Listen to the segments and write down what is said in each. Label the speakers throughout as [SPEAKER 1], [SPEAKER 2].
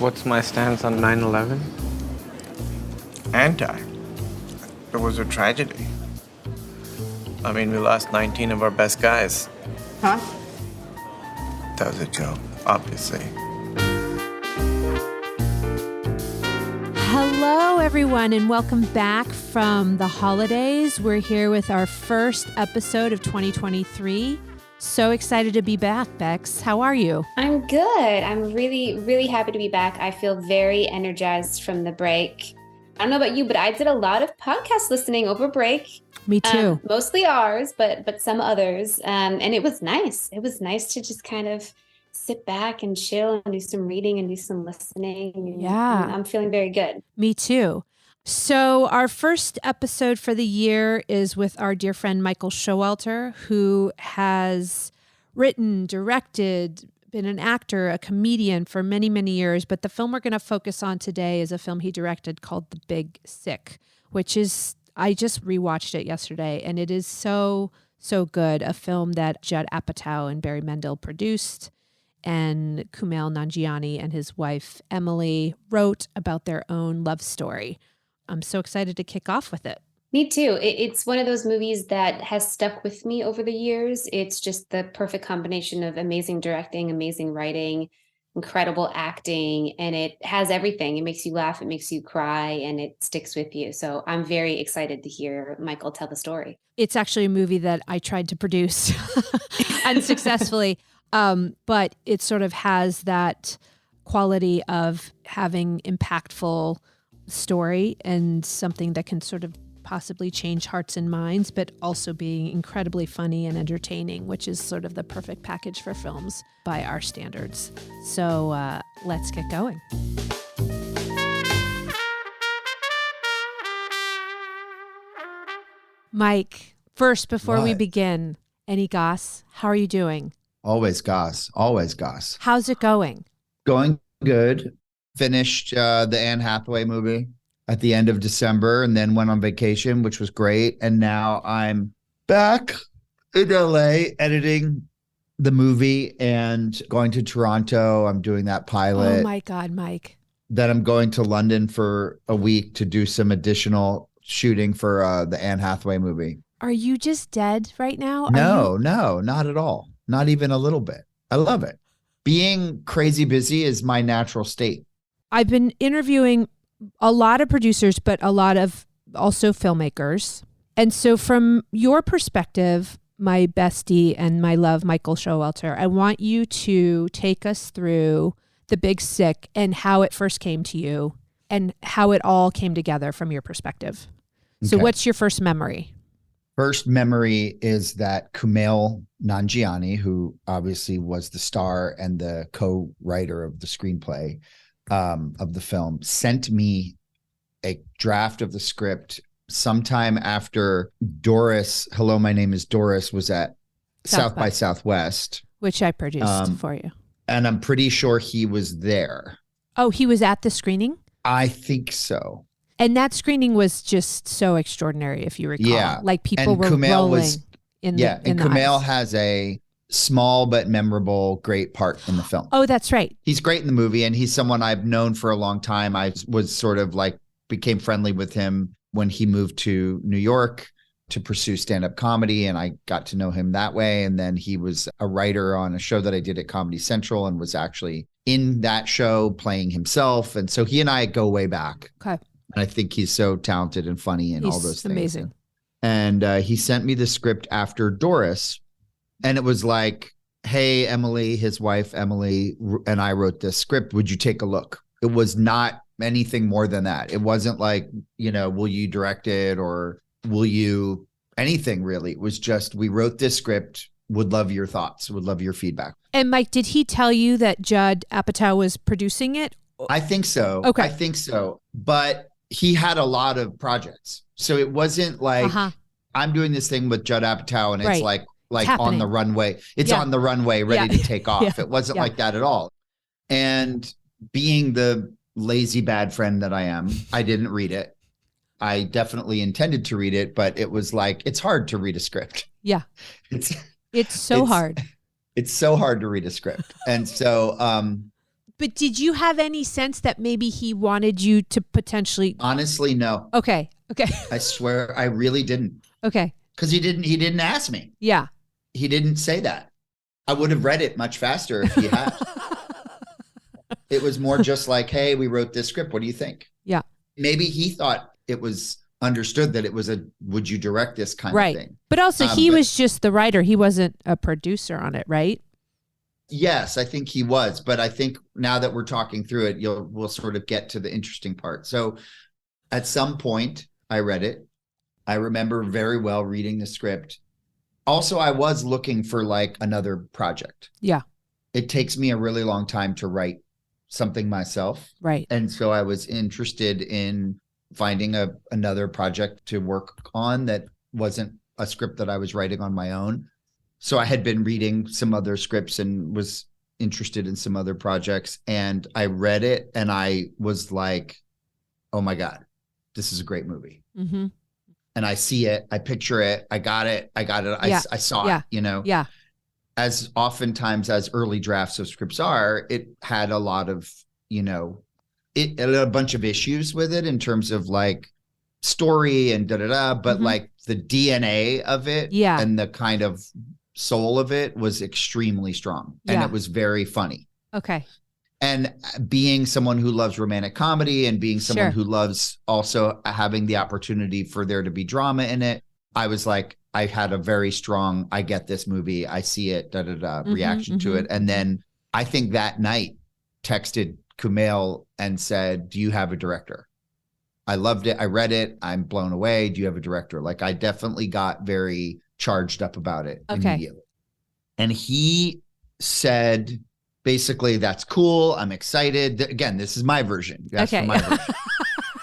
[SPEAKER 1] What's my stance on 9/11? Anti. It was a tragedy. I mean, we lost 19 of our best guys.
[SPEAKER 2] Huh?
[SPEAKER 1] That was a joke, obviously.
[SPEAKER 3] Hello, everyone, and welcome back from the holidays. We're here with our first episode of 2023. So excited to be back, Bex. How are you?
[SPEAKER 2] I'm good. I'm really, really happy to be back. I feel very energized from the break. I don't know about you, but I did a lot of podcast listening over break.
[SPEAKER 3] Me too.
[SPEAKER 2] Mostly ours, but some others. And it was nice. It was nice to just kind of sit back and chill and do some reading and do some listening.
[SPEAKER 3] Yeah.
[SPEAKER 2] I'm feeling very good.
[SPEAKER 3] Me too. So our first episode for the year is with our dear friend Michael Showalter, who has written, directed, been an actor, a comedian for many, many years. But the film we're going to focus on today is a film he directed called The Big Sick, which is, I just rewatched it yesterday, and it is so, so good. A film that Judd Apatow and Barry Mendel produced, and Kumail Nanjiani and his wife, Emily, wrote about their own love story. I'm so excited to kick off with it.
[SPEAKER 2] Me too. It's one of those movies that has stuck with me over the years. It's just the perfect combination of amazing directing, amazing writing, incredible acting, and it has everything. It makes you laugh, it makes you cry, and it sticks with you. So I'm very excited to hear Michael tell the story.
[SPEAKER 3] It's actually a movie that I tried to produce unsuccessfully, but it sort of has that quality of having impactful story and something that can sort of possibly change hearts and minds, but also being incredibly funny and entertaining, which is sort of the perfect package for films by our standards. So let's get going. Mike, first, before we begin, any goss? How are you doing?
[SPEAKER 4] Always goss. Always goss.
[SPEAKER 3] How's it going?
[SPEAKER 4] Going good. Finished the Anne Hathaway movie at the end of December and then went on vacation, which was great. And now I'm back in LA editing the movie and going to Toronto. I'm doing that pilot.
[SPEAKER 3] Oh my God, Mike.
[SPEAKER 4] Then I'm going to London for a week to do some additional shooting for the Anne Hathaway movie.
[SPEAKER 3] Are you just dead right now?
[SPEAKER 4] No, not at all. Not even a little bit. I love it. Being crazy busy is my natural state.
[SPEAKER 3] I've been interviewing a lot of producers, but a lot of also filmmakers. And so from your perspective, my bestie and my love, Michael Showalter, I want you to take us through The Big Sick and how it first came to you and how it all came together from your perspective. So what's your first memory?
[SPEAKER 4] First memory is that Kumail Nanjiani, who obviously was the star and the co-writer of the screenplay of the film, sent me a draft of the script sometime after Doris, Hello, My Name is Doris, was at South by Southwest.
[SPEAKER 3] Which I produced for you.
[SPEAKER 4] And I'm pretty sure he was there.
[SPEAKER 3] Oh, he was at the screening?
[SPEAKER 4] I think so.
[SPEAKER 3] And that screening was just so extraordinary, if you recall.
[SPEAKER 4] Yeah.
[SPEAKER 3] Like people
[SPEAKER 4] and
[SPEAKER 3] were
[SPEAKER 4] Kumail
[SPEAKER 3] rolling in the
[SPEAKER 4] and Kumail
[SPEAKER 3] aisles.
[SPEAKER 4] has a small but memorable, great part in the film.
[SPEAKER 3] Oh, that's right.
[SPEAKER 4] He's great in the movie, and he's someone I've known for a long time. I was sort of like became friendly with him when he moved to New York to pursue stand-up comedy, and I got to know him that way. And then he was a writer on a show that I did at Comedy Central and was actually in that show playing himself. And so he and I go way back.
[SPEAKER 3] Okay.
[SPEAKER 4] And I think he's so talented and funny and all those things.
[SPEAKER 3] Amazing.
[SPEAKER 4] And he sent me the script after Doris. And it was like, hey, Emily, his wife, Emily, and I wrote this script. Would you take a look? It was not anything more than that. It wasn't like, will you direct it or will you anything really? It was just, we wrote this script, would love your thoughts, would love your feedback.
[SPEAKER 3] And Mike, did he tell you that Judd Apatow was producing it?
[SPEAKER 4] I think so.
[SPEAKER 3] Okay.
[SPEAKER 4] I think so. But he had a lot of projects. So it wasn't like, I'm doing this thing with Judd Apatow and it's like on the runway. It's on the runway ready to take off. It wasn't like that at all. And being the lazy bad friend that I am, I didn't read it. I definitely intended to read it, but it was like, it's hard to read a script.
[SPEAKER 3] Yeah. It's so hard.
[SPEAKER 4] It's so hard to read a script. And so
[SPEAKER 3] But did you have any sense that maybe he wanted you to potentially?
[SPEAKER 4] Honestly, no.
[SPEAKER 3] Okay.
[SPEAKER 4] I swear I really didn't.
[SPEAKER 3] Okay.
[SPEAKER 4] Because he didn't ask me.
[SPEAKER 3] Yeah.
[SPEAKER 4] He didn't say that. I would have read it much faster if he had. It was more just like, hey, we wrote this script. What do you think?
[SPEAKER 3] Yeah.
[SPEAKER 4] Maybe he thought it was understood that it was would you direct this kind of thing?
[SPEAKER 3] But also he was just the writer. He wasn't a producer on it, right?
[SPEAKER 4] Yes, I think he was. But I think now that we're talking through it, we'll sort of get to the interesting part. So at some point I read it. I remember very well reading the script. Also, I was looking for like another project.
[SPEAKER 3] Yeah.
[SPEAKER 4] It takes me a really long time to write something myself.
[SPEAKER 3] Right.
[SPEAKER 4] And so I was interested in finding another project to work on that wasn't a script that I was writing on my own. So I had been reading some other scripts and was interested in some other projects. And I read it and I was like, oh my God, this is a great movie.
[SPEAKER 3] Mm-hmm.
[SPEAKER 4] And I see it, I picture it, I got it. I saw it, you know?
[SPEAKER 3] Yeah.
[SPEAKER 4] As oftentimes as early drafts of scripts are, it had a lot of, a bunch of issues with it in terms of like story and but like the DNA of it and the kind of soul of it was extremely strong and it was very funny.
[SPEAKER 3] Okay.
[SPEAKER 4] And being someone who loves romantic comedy and being someone who loves also having the opportunity for there to be drama in it, I was like, I had a very strong, I get this movie, I see it, reaction to it. And then I think that night texted Kumail and said, do you have a director? I loved it. I read it. I'm blown away. Do you have a director? Like I definitely got very charged up about it immediately. And he said, basically, that's cool. I'm excited. Again, this is my version. That's my version.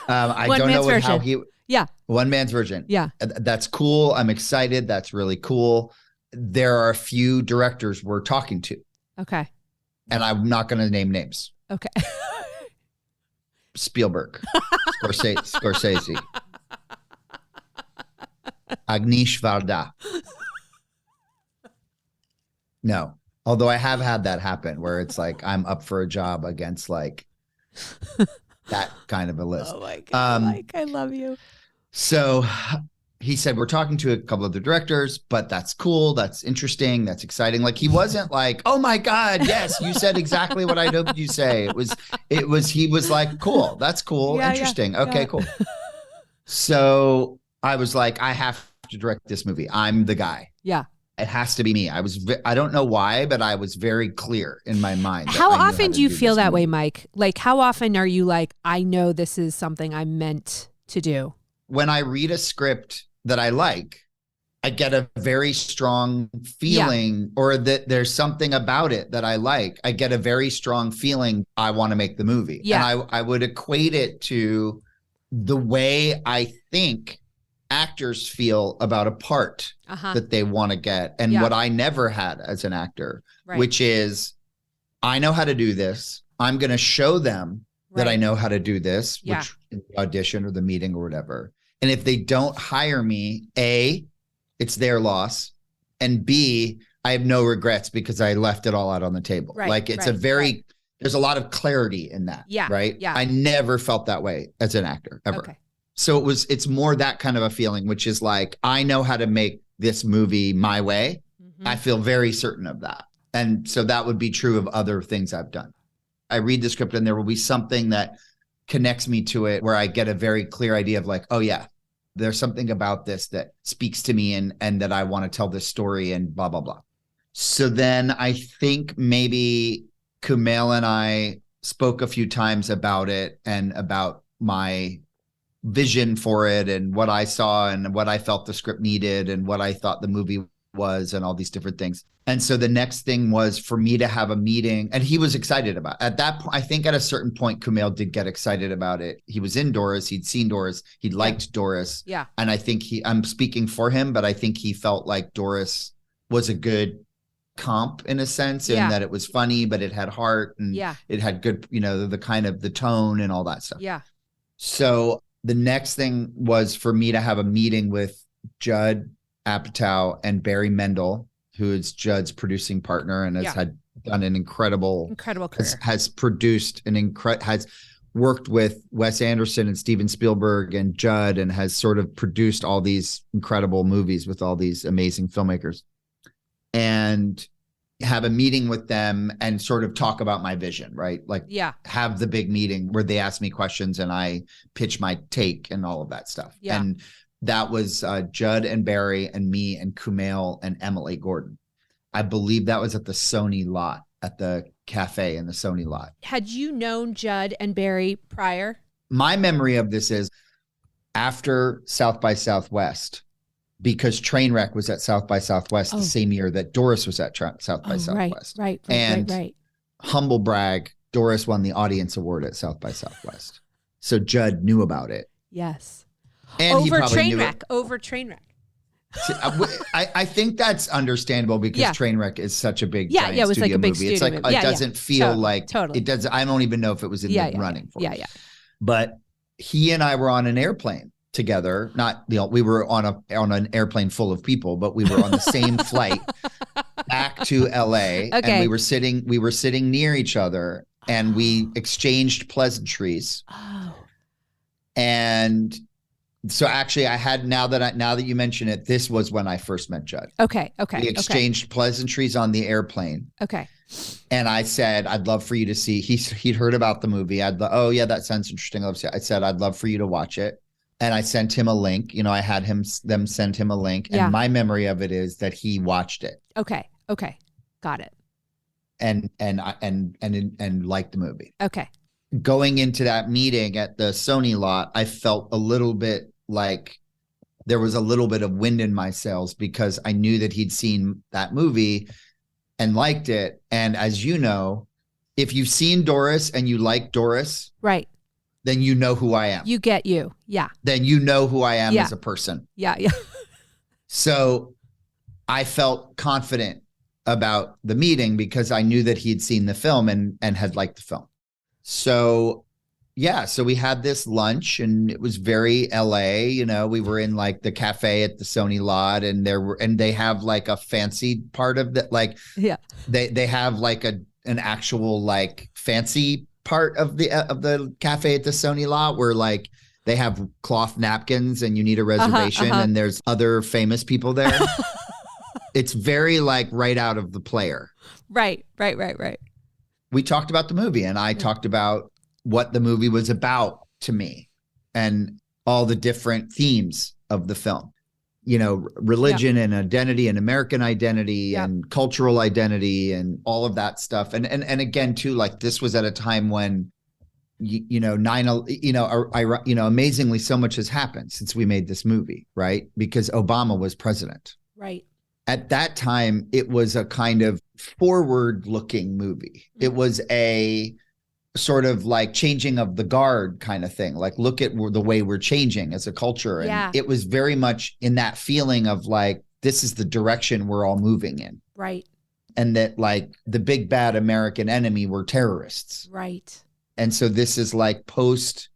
[SPEAKER 4] I don't know how he...
[SPEAKER 3] Yeah.
[SPEAKER 4] One man's version.
[SPEAKER 3] Yeah.
[SPEAKER 4] That's cool. I'm excited. That's really cool. There are a few directors we're talking to.
[SPEAKER 3] Okay.
[SPEAKER 4] And I'm not going to name names.
[SPEAKER 3] Okay.
[SPEAKER 4] Spielberg, Scorsese, Agnieszka Varda. No. Although I have had that happen where it's like I'm up for a job against like that kind of a list.
[SPEAKER 3] Oh my God, Mike, I love you.
[SPEAKER 4] So he said, we're talking to a couple of the directors, but that's cool. That's interesting. That's exciting. Like he wasn't like, oh my God, yes, you said exactly what I hoped you say. He was like, cool. That's cool. Interesting. Okay, cool. So I was like, I have to direct this movie. I'm the guy.
[SPEAKER 3] Yeah.
[SPEAKER 4] It has to be me. I don't know why, but I was very clear in my mind.
[SPEAKER 3] How often do you feel that way, Mike? Like how often are you like, I know this is something I'm meant to do?
[SPEAKER 4] When I read a script that I like, I get a very strong feeling or that there's something about it that I like. I get a very strong feeling I want to make the movie. Yeah. And I would equate it to the way I think actors feel about a part that they want to get. And what I never had as an actor, which is I know how to do this. I'm going to show them that I know how to do this, which in the audition or the meeting or whatever. And if they don't hire me, A, it's their loss. And B, I have no regrets because I left it all out on the table. Like it's there's a lot of clarity in that. Yeah. Right. Yeah. I never felt that way as an actor ever. Okay. So it's more that kind of a feeling, which is like, I know how to make this movie my way. Mm-hmm. I feel very certain of that. And so that would be true of other things I've done. I read the script and there will be something that connects me to it where I get a very clear idea of like, oh yeah, there's something about this that speaks to me and that I want to tell this story and blah, blah, blah. So then I think maybe Kumail and I spoke a few times about it and about my vision for it and what I saw and what I felt the script needed and what I thought the movie was and all these different things. And so the next thing was for me to have a meeting, and he was excited about it. At that point, I think at a certain point, Kumail did get excited about it. He was in Doris. He'd seen Doris. He liked Doris. Yeah. And I think I'm speaking for him, but I think he felt like Doris was a good comp in a sense, in that it was funny, but it had heart and it had good, the kind of the tone and all that stuff. Yeah. So the next thing was for me to have a meeting with Judd Apatow and Barry Mendel, who is Judd's producing partner and has had done an incredible
[SPEAKER 3] career.
[SPEAKER 4] Has produced has worked with Wes Anderson and Steven Spielberg and Judd, and has sort of produced all these incredible movies with all these amazing filmmakers, and have a meeting with them and sort of talk about my vision, right? Like have the big meeting where they ask me questions and I pitch my take and all of that stuff. Yeah. And that was Judd and Barry and me and Kumail and Emily Gordon. I believe that was at the Sony lot, at the cafe in the Sony lot.
[SPEAKER 3] Had you known Judd and Barry prior?
[SPEAKER 4] My memory of this is after South by Southwest, because Trainwreck was at South by Southwest the same year that Doris was at South by Southwest. Right. Humble brag, Doris won the audience award at South by Southwest. So Judd knew about it.
[SPEAKER 3] Yes.
[SPEAKER 4] And
[SPEAKER 3] over Trainwreck.
[SPEAKER 4] I think that's understandable because Trainwreck is such a big giant
[SPEAKER 3] it was
[SPEAKER 4] studio
[SPEAKER 3] like a big
[SPEAKER 4] movie.
[SPEAKER 3] Studio
[SPEAKER 4] It's like it doesn't feel like
[SPEAKER 3] totally.
[SPEAKER 4] It does. I don't even know if it was in the running for it.
[SPEAKER 3] Yeah.
[SPEAKER 4] But he and I were on an airplane together. Not we were on an airplane full of people, but we were on the same flight back to LA. And we were sitting near each other and we exchanged pleasantries.
[SPEAKER 3] Oh.
[SPEAKER 4] And so actually now that you mention it, this was when I first met Judd.
[SPEAKER 3] Okay.
[SPEAKER 4] We exchanged pleasantries on the airplane.
[SPEAKER 3] Okay.
[SPEAKER 4] And I said, I'd love for you to see, he'd heard about the movie. That sounds interesting. I said, I'd love for you to watch it. And I sent him a link. I had them send him a link. And my memory of it is that he watched it.
[SPEAKER 3] Okay. Got it.
[SPEAKER 4] And liked the movie.
[SPEAKER 3] Okay.
[SPEAKER 4] Going into that meeting at the Sony lot, I felt a little bit like there was a little bit of wind in my sails because I knew that he'd seen that movie and liked it. And as you know, if you've seen Doris and you like Doris,
[SPEAKER 3] right,
[SPEAKER 4] then you know who I am.
[SPEAKER 3] You get you. Yeah.
[SPEAKER 4] Then you know who I am as a person.
[SPEAKER 3] Yeah.
[SPEAKER 4] So I felt confident about the meeting because I knew that he'd seen the film and had liked the film. So we had this lunch and it was very LA, we were in like the cafe at the Sony lot and they have like a fancy part of that. Like, they have like an actual like fancy part of the cafe at the Sony lot where like they have cloth napkins and you need a reservation and there's other famous people there. It's very like right out of the Player.
[SPEAKER 3] Right.
[SPEAKER 4] We talked about the movie and I talked about what the movie was about to me and all the different themes of the film, religion and identity and American identity and cultural identity and all of that stuff. And again, too, like this was at a time when, amazingly so much has happened since we made this movie, right? Because Obama was president.
[SPEAKER 3] Right.
[SPEAKER 4] At that time, it was a kind of forward-looking movie. It was a sort of like changing of the guard kind of thing. Like, look at the way we're changing as a culture. And it was very much in that feeling of like, this is the direction we're all moving in.
[SPEAKER 3] Right.
[SPEAKER 4] And that like the big bad American enemy were terrorists.
[SPEAKER 3] Right.
[SPEAKER 4] And so this is like post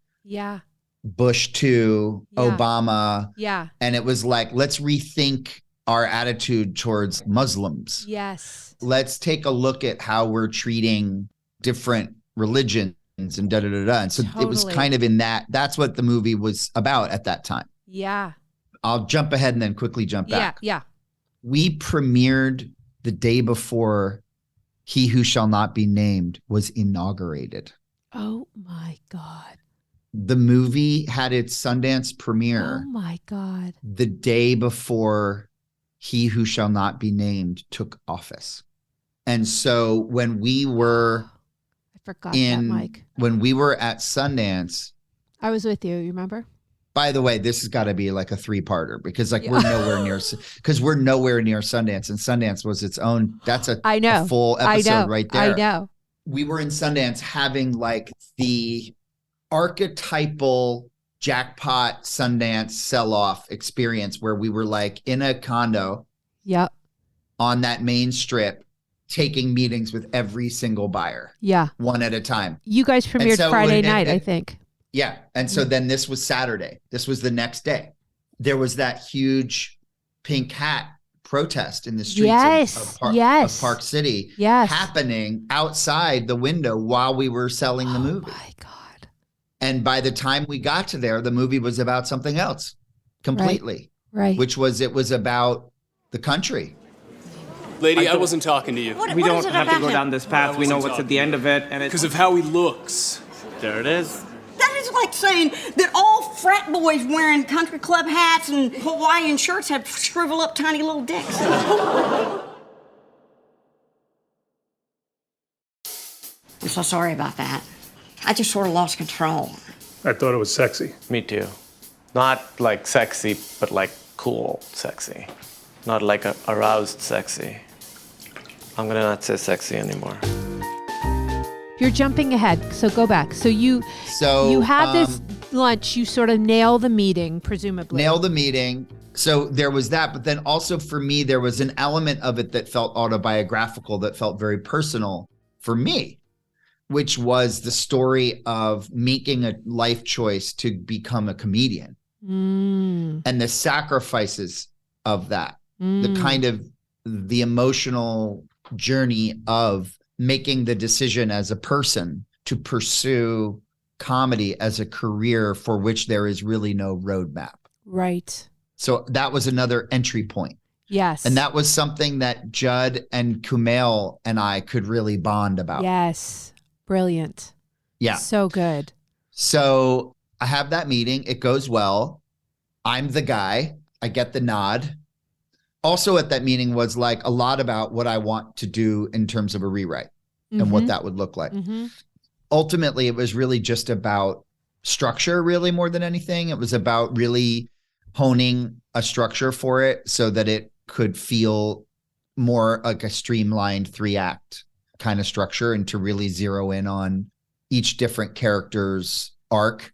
[SPEAKER 4] Bush 2, Obama.
[SPEAKER 3] Yeah.
[SPEAKER 4] And it was like, let's rethink our attitude towards Muslims.
[SPEAKER 3] Yes.
[SPEAKER 4] Let's take a look at how we're treating different religions and da-da-da-da. And so it was kind of in that's what the movie was about at that time.
[SPEAKER 3] Yeah.
[SPEAKER 4] I'll jump ahead and then quickly jump back.
[SPEAKER 3] Yeah.
[SPEAKER 4] We premiered the day before He Who Shall Not Be Named was inaugurated.
[SPEAKER 3] Oh my God.
[SPEAKER 4] The movie had its Sundance premiere.
[SPEAKER 3] Oh my God.
[SPEAKER 4] The day before He Who Shall Not Be Named took office. And so when we were when we were at Sundance,
[SPEAKER 3] I was with you, remember?
[SPEAKER 4] By the way, this has got to be like a 3-parter because like we're nowhere near Sundance, and Sundance was its own. That's a full episode right there.
[SPEAKER 3] I know.
[SPEAKER 4] We were in Sundance having like the archetypal jackpot Sundance sell-off experience where we were like in a condo on that main strip taking meetings with every single buyer one at a time.
[SPEAKER 3] You guys premiered Friday night, I think.
[SPEAKER 4] Yeah. And so then this was Saturday. This was the next day. There was that huge pink hat protest in the streets of Park City
[SPEAKER 3] yes.
[SPEAKER 4] happening outside the window while we were selling the movie.
[SPEAKER 3] Oh my God.
[SPEAKER 4] And by the time we got to there, the movie was about something else completely.
[SPEAKER 3] Right.
[SPEAKER 4] It was about the country.
[SPEAKER 5] Lady, I wasn't talking to you.
[SPEAKER 6] We don't have to go down this path. We know what's at the end of it. And
[SPEAKER 5] because of how he looks.
[SPEAKER 6] There it is.
[SPEAKER 7] That is like saying that all frat boys wearing country club hats and Hawaiian shirts have shrivel up tiny little dicks. I'm so sorry about that. I just sort of lost control.
[SPEAKER 8] I thought it was sexy.
[SPEAKER 1] Me too. Not like sexy, but like cool sexy. Not like a aroused sexy. I'm gonna not say sexy anymore.
[SPEAKER 3] You're jumping ahead, so go back. So you had this lunch, you sort of nail the meeting, presumably.
[SPEAKER 4] Nail the meeting. So there was that, but then also for me, there was an element of it that felt autobiographical, that felt very personal for me, which was the story of making a life choice to become a comedian and the sacrifices of that, the kind of the emotional journey of making the decision as a person to pursue comedy as a career for which there is really no roadmap.
[SPEAKER 3] Right.
[SPEAKER 4] So that was another entry point.
[SPEAKER 3] Yes.
[SPEAKER 4] And that was something that Judd and Kumail and I could really bond about.
[SPEAKER 3] Yes. Brilliant.
[SPEAKER 4] Yeah.
[SPEAKER 3] So good.
[SPEAKER 4] So I have that meeting. It goes well. I'm the guy. I get the nod. Also at that meeting was like a lot about what I want to do in terms of a rewrite and what that would look like. Ultimately, it was really just about structure, really more than anything. It was about really honing a structure for it so that it could feel more like a streamlined 3-act kind of structure, and to really zero in on each different character's arc,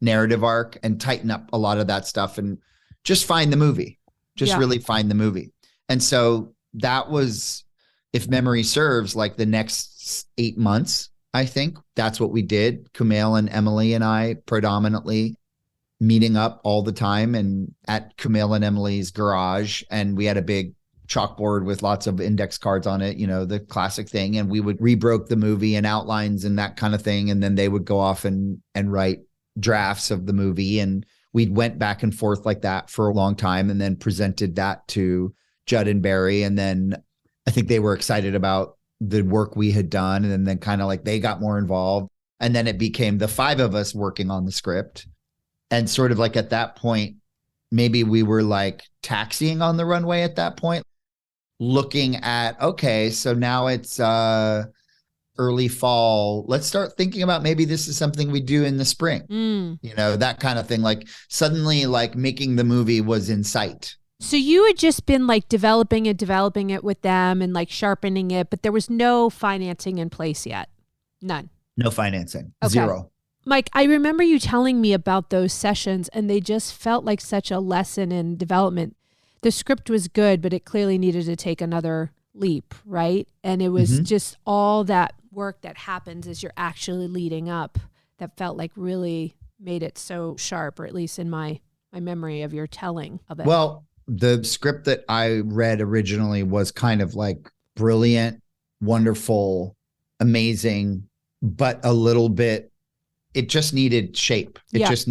[SPEAKER 4] narrative arc, and tighten up a lot of that stuff and just find the movie. Really find the movie. And so that was, if memory serves, like the next 8 months, I think. That's what we did. Kumail and Emily and I predominantly meeting up all the time and at Kumail and Emily's garage. And we had a big chalkboard with lots of index cards on it, you know, the classic thing. And we would rebroke the movie and outlines and that kind of thing. And then they would go off and write drafts of the movie. And we went back and forth like that for a long time, and then presented that to Judd and Barry. And then I think they were excited about the work we had done. And then kind of like they got more involved. And then it became the 5 of us working on the script. And sort of like at that point, maybe we were like taxiing on the runway at that point, looking at, okay, so now it's early fall. Let's start thinking about maybe this is something we do in the spring, you know, that kind of thing. Like suddenly like making the movie was in sight.
[SPEAKER 3] So you had just been like developing it with them and like sharpening it, but there was no financing in place yet. None.
[SPEAKER 4] No financing.
[SPEAKER 3] Okay.
[SPEAKER 4] Zero.
[SPEAKER 3] Mike, I remember you telling me about those sessions, and they just felt like such a lesson in development. The script was good, but it clearly needed to take another leap, right? And it was just all that work that happens as you're actually leading up that felt like really made it so sharp, or at least in my memory of your telling of it.
[SPEAKER 4] Well, the script that I read originally was kind of like brilliant, wonderful, amazing, but a little bit, it just needed shape. It just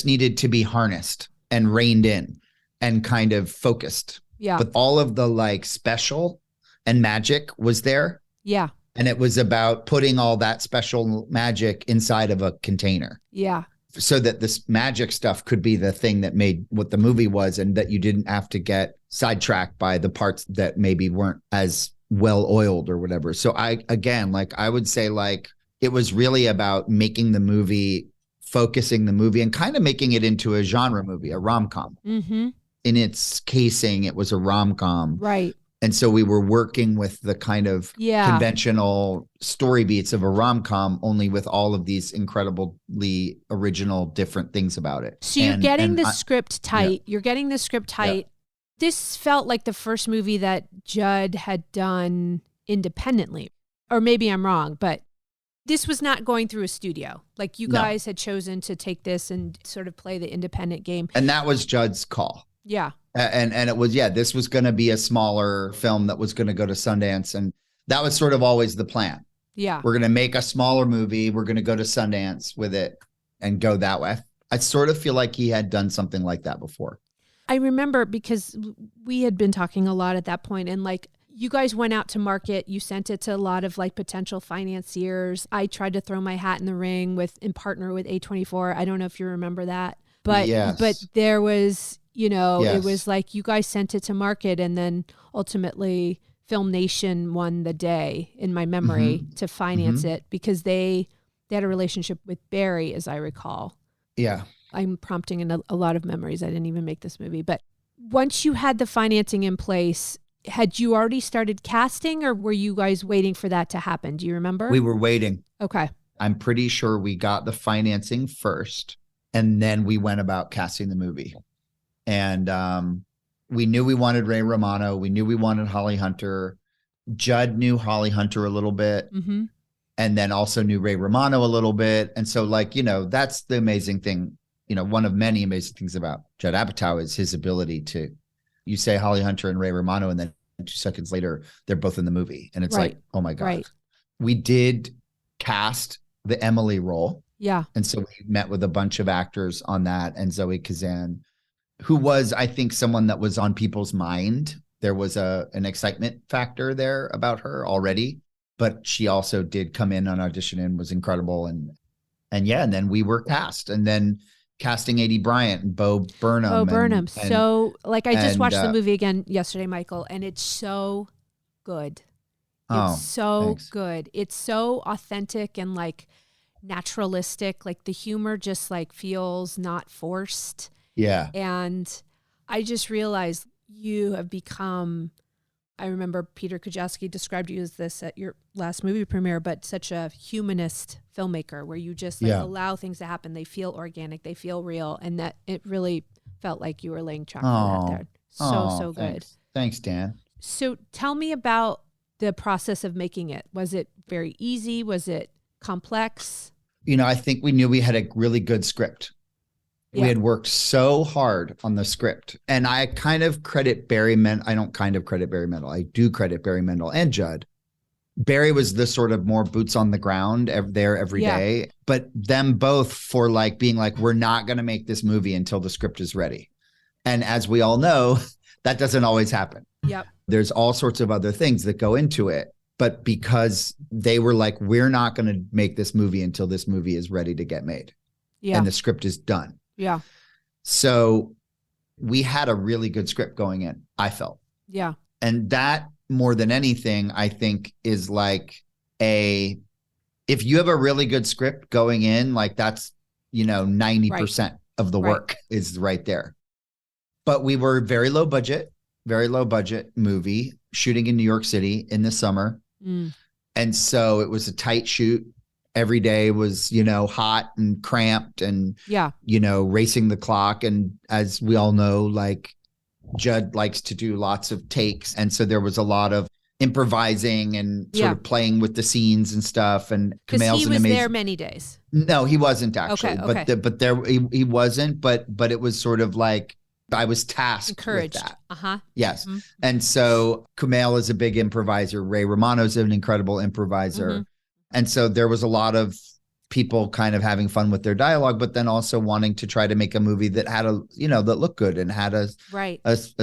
[SPEAKER 4] needed to be harnessed and reined in and kind of focused.
[SPEAKER 3] Yeah.
[SPEAKER 4] But all of the like special and magic was there.
[SPEAKER 3] Yeah.
[SPEAKER 4] And it was about putting all that special magic inside of a container.
[SPEAKER 3] Yeah.
[SPEAKER 4] So that this magic stuff could be the thing that made what the movie was, and that you didn't have to get sidetracked by the parts that maybe weren't as well oiled or whatever. So I would say like it was really about making the movie, focusing the movie, and kind of making it into a genre movie, a rom-com. In its casing, it was a rom-com.
[SPEAKER 3] Right.
[SPEAKER 4] And so we were working with the kind of conventional story beats of a rom-com, only with all of these incredibly original different things about it.
[SPEAKER 3] So you're getting the script tight. You're getting the script tight. This felt like the first movie that Judd had done independently. Or maybe I'm wrong, but this was not going through a studio. Like you guys had chosen to take this and sort of play the independent game.
[SPEAKER 4] And that was Judd's call.
[SPEAKER 3] Yeah.
[SPEAKER 4] And it was, this was going to be a smaller film that was going to go to Sundance. And that was sort of always the plan.
[SPEAKER 3] Yeah.
[SPEAKER 4] We're going to make a smaller movie. We're going to go to Sundance with it and go that way. I sort of feel like he had done something like that before.
[SPEAKER 3] I remember because we had been talking a lot at that point, and like you guys went out to market, you sent it to a lot of like potential financiers. I tried to throw my hat in the ring and partner with A24. I don't know if you remember that, but there was, it was like you guys sent it to market, and then ultimately Film Nation won the day in my memory to finance it because they had a relationship with Barry, as I recall.
[SPEAKER 4] Yeah.
[SPEAKER 3] I'm prompting in a lot of memories. I didn't even make this movie. But once you had the financing in place, had you already started casting, or were you guys waiting for that to happen? Do you remember?
[SPEAKER 4] We were waiting.
[SPEAKER 3] Okay.
[SPEAKER 4] I'm pretty sure we got the financing first, and then we went about casting the movie. And we knew we wanted Ray Romano. We knew we wanted Holly Hunter. Judd knew Holly Hunter a little bit.
[SPEAKER 3] Mm-hmm.
[SPEAKER 4] And then also knew Ray Romano a little bit. And so that's the amazing thing. One of many amazing things about Judd Apatow is his ability to, you say Holly Hunter and Ray Romano, and then 2 seconds later, they're both in the movie. And it's like, oh my God.
[SPEAKER 3] Right.
[SPEAKER 4] We did cast the Emily role.
[SPEAKER 3] Yeah.
[SPEAKER 4] And so we met with a bunch of actors on that. And Zoe Kazan, who was, I think, someone that was on people's mind. There was an excitement factor there about her already. But she also did come in on audition and was incredible. And then we were cast. And then casting A.D. Bryant and Bo Burnham.
[SPEAKER 3] So I just watched the movie again yesterday, Michael, and it's so good. It's so good. It's so authentic and like naturalistic. Like the humor just like feels not forced.
[SPEAKER 4] Yeah.
[SPEAKER 3] And I just realized you have become, I remember Peter Kujawski described you as this at your last movie premiere, but such a humanist filmmaker where you just allow things to happen. They feel organic, they feel real. And that it really felt like you were laying track for that there. So good.
[SPEAKER 4] Thanks, Dan.
[SPEAKER 3] So tell me about the process of making it. Was it very easy? Was it complex?
[SPEAKER 4] I think we knew we had a really good script. Yeah. We had worked so hard on the script. And I kind of credit Barry Mendel. I don't kind of credit Barry Mendel. I do credit Barry Mendel and Judd. Barry was the sort of more boots on the ground there every day. But them both for being like, we're not going to make this movie until the script is ready. And as we all know, that doesn't always happen.
[SPEAKER 3] Yep.
[SPEAKER 4] There's all sorts of other things that go into it. But because they were like, we're not going to make this movie until this movie is ready to get made. Yeah. And the script is done.
[SPEAKER 3] Yeah.
[SPEAKER 4] So we had a really good script going in, I felt.
[SPEAKER 3] Yeah.
[SPEAKER 4] And that more than anything, I think is if you have a really good script going in, that's, 90% of the work is right there. But we were very low budget movie shooting in New York City in the summer. Mm. And so it was a tight shoot. Every day was, hot and cramped and, racing the clock. And as we all know, Judd likes to do lots of takes. And so there was a lot of improvising and sort of playing with the scenes and stuff. And
[SPEAKER 3] Kumail's he was there many days.
[SPEAKER 4] No, he wasn't actually,
[SPEAKER 3] okay.
[SPEAKER 4] but there he wasn't, but it was sort of I was tasked with that.
[SPEAKER 3] Uh-huh.
[SPEAKER 4] Yes.
[SPEAKER 3] Mm-hmm.
[SPEAKER 4] And so Kumail is a big improviser. Ray Romano's an incredible improviser. Mm-hmm. And so there was a lot of people kind of having fun with their dialogue, but then also wanting to try to make a movie that had that looked good and had a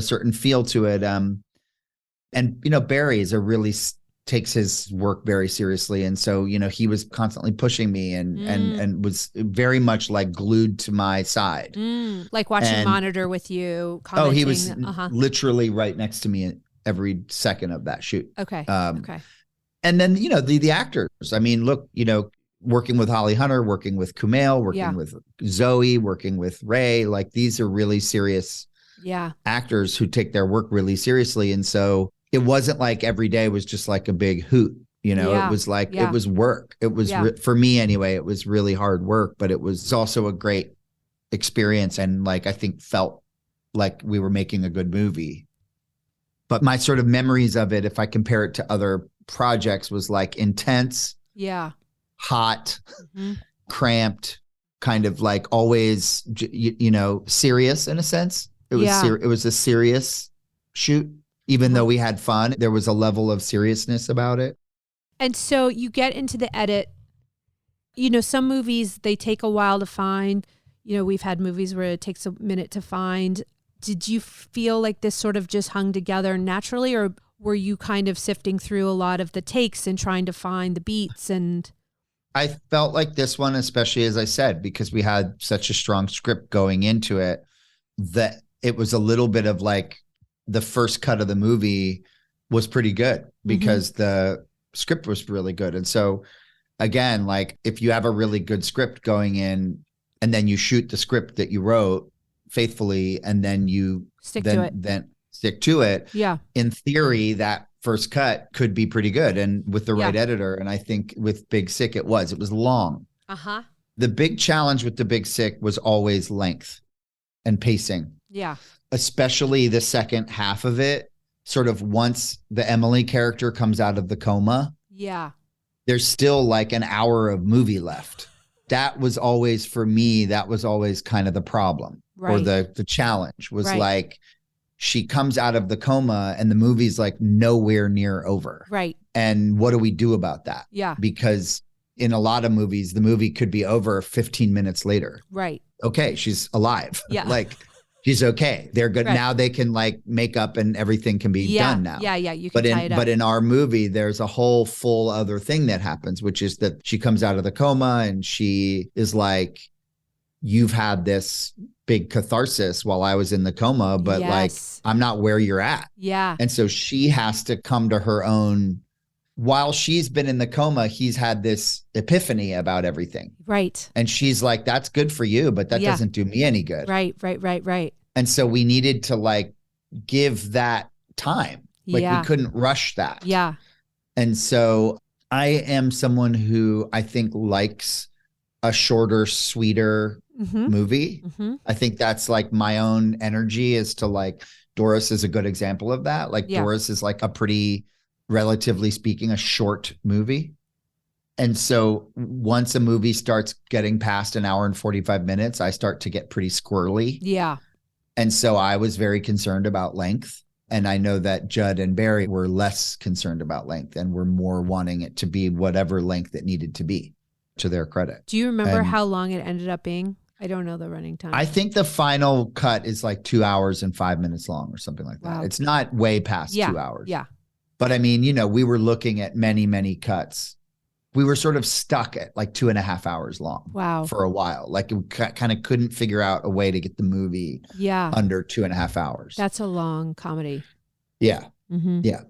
[SPEAKER 4] certain feel to it. And Barry takes his work very seriously. And so, he was constantly pushing me and was very much glued to my side.
[SPEAKER 3] Like watching monitor with you. Commenting.
[SPEAKER 4] Oh, he was literally right next to me every second of that shoot.
[SPEAKER 3] Okay. Okay.
[SPEAKER 4] And then, the actors, I mean, look, working with Holly Hunter, working with Kumail, working with Zoe, working with Ray, these are really serious actors who take their work really seriously. And so it wasn't every day was just a big hoot, it was it was work. It was for me anyway, it was really hard work, but it was also a great experience. And I think felt like we were making a good movie. But my sort of memories of it, if I compare it to other projects, was intense, hot, cramped, kind of always, serious in a sense. It was a serious shoot. Even though we had fun, there was a level of seriousness about it.
[SPEAKER 3] And so you get into the edit. You know, some movies, they take a while to find. You know, we've had movies where it takes a minute to find. Did you feel like this sort of just hung together naturally, or were you kind of sifting through a lot of the takes and trying to find the beats? And
[SPEAKER 4] I felt like this one, especially as I said, because we had such a strong script going into it, that it was a little bit of like the first cut of the movie was pretty good because the script was really good. And so again, like if you have a really good script going in and then you shoot the script that you wrote faithfully and then you stick to it.
[SPEAKER 3] Yeah.
[SPEAKER 4] In theory, that first cut could be pretty good. And with the right editor. And I think with Big Sick, it was long.
[SPEAKER 3] Uh-huh.
[SPEAKER 4] The big challenge with the Big Sick was always length and pacing.
[SPEAKER 3] Yeah.
[SPEAKER 4] Especially the second half of it, sort of once the Emily character comes out of the coma.
[SPEAKER 3] Yeah.
[SPEAKER 4] There's still like an hour of movie left. That was always, for me, that was always kind of the problem or the challenge was like, she comes out of the coma and the movie's like nowhere near over.
[SPEAKER 3] Right.
[SPEAKER 4] And what do we do about that?
[SPEAKER 3] Yeah.
[SPEAKER 4] Because in a lot of movies, the movie could be over 15 minutes later.
[SPEAKER 3] Right.
[SPEAKER 4] Okay. She's alive.
[SPEAKER 3] Yeah.
[SPEAKER 4] Like she's okay. They're good. Right. Now they can like make up and everything can be done now.
[SPEAKER 3] Yeah. Yeah. You can tie it up.
[SPEAKER 4] But in our movie, there's a whole full other thing that happens, which is that she comes out of the coma and she is like, you've had this big catharsis while I was in the coma, but like, I'm not where you're at.
[SPEAKER 3] Yeah.
[SPEAKER 4] And so she has to come to her own. While she's been in the coma, he's had this epiphany about everything.
[SPEAKER 3] Right.
[SPEAKER 4] And she's like, that's good for you, but that doesn't do me any good.
[SPEAKER 3] Right.
[SPEAKER 4] And so we needed to like give that time. Like we couldn't rush that.
[SPEAKER 3] Yeah.
[SPEAKER 4] And so I am someone who I think likes a shorter, sweeter movie. I think that's like my own energy is to like, Doris is a good example of that. Like Doris is like a pretty, relatively speaking, a short movie. And so once a movie starts getting past an hour and 45 minutes, I start to get pretty squirrely.
[SPEAKER 3] Yeah.
[SPEAKER 4] And so I was very concerned about length. And I know that Judd and Barry were less concerned about length and were more wanting it to be whatever length it needed to be, to their credit.
[SPEAKER 3] Do you remember how long it ended up being? I don't know the running time.
[SPEAKER 4] I think the final cut is like 2 hours and 5 minutes long or something like that. Wow. It's not way past 2 hours.
[SPEAKER 3] Yeah.
[SPEAKER 4] But I mean, you know, we were looking at many, many cuts. We were sort of stuck at like 2.5 hours long.
[SPEAKER 3] Wow.
[SPEAKER 4] For a while. Like we kind of couldn't figure out a way to get the movie under 2.5 hours.
[SPEAKER 3] That's a long comedy.
[SPEAKER 4] Yeah. Yeah.